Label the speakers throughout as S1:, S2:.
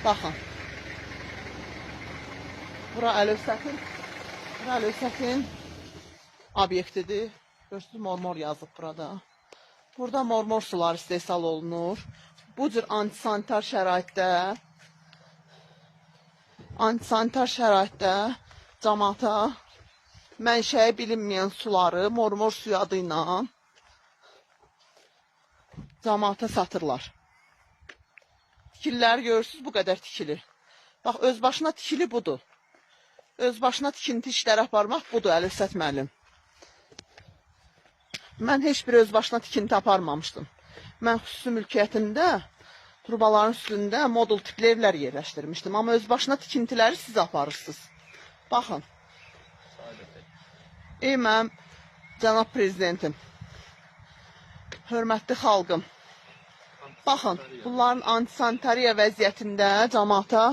S1: Baxın. Bura Əlövsətin obyektidir. Görürsünüz, mormor yazıb burada. Burada mormor sular istehsal olunur. Bu cür antisanitar şəraitdə cəmaata mənşəyi bilinməyən suları mormor suyu adı ilə cəmaata satırlar. Tikililəri görürsünüz, bu qədər tikilir. Bax, özbaşına tikili budur. Özbaşına tikinti işləri aparmaq budur, Əlövsət müəllim. Mən heç bir özbaşına tikinti aparmamışdım. Mən xüsusi mülkiyyətimdə turbaların üstündə modul tipli evlər yerləşdirmişdim. Amma özbaşına tikintiləri siz aparırsınız. Baxın. Ey mənim cənab prezidentim, hörmətli xalqım, baxın, bunların antisanitariya vəziyyətində cəmaata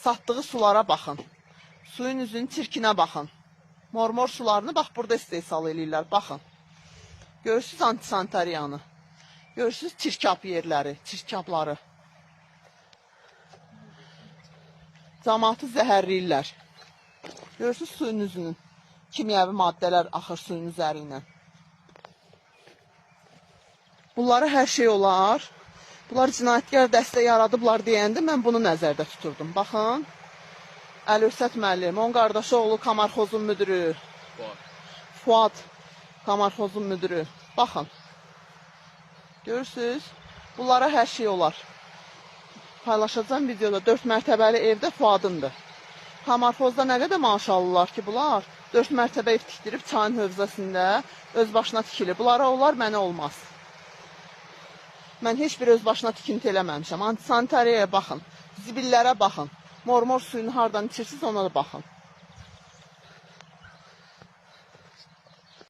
S1: satdığı sulara baxın. Suyun üzünün çirkinə baxın. Mormor sularını bax burada istehsal edirlər, baxın. Görürsünüz antisanitariyanı. Görürsünüz çirkab yerləri, çirkabları. Cəmaatı zəhərləyirlər. Görürsünüz suyun üzünün. Kimyəvi maddələr axır suyun üzərindən. Bunlara hər şey olar. Bunlar cinayətkar dəstə yaradıblar deyəndə mən bunu nəzərdə tuturdum. Baxın. Əlövsət müəllim, onun qardaşı oğlu Kamarxozun müdürü. Fuad Kamarxozun müdürü. Baxın. Görürsünüz, bunlara hər şey olar. Paylaşacağım videoda 4 mərtəbəli evdə Fuadındır. Kamarxozda nə qədər maaş alırlar ki, bunlar 4 mərtəbə ev tikdirib çayın hövzəsində öz başına tikilir. Bunlara olar, mənə olmaz. Mən heç bir öz başına tikinti eləməmişəm. Antisanitariyaya baxın, zibillərə baxın. Mormor suyunu hardan içirsiniz, ona da baxın.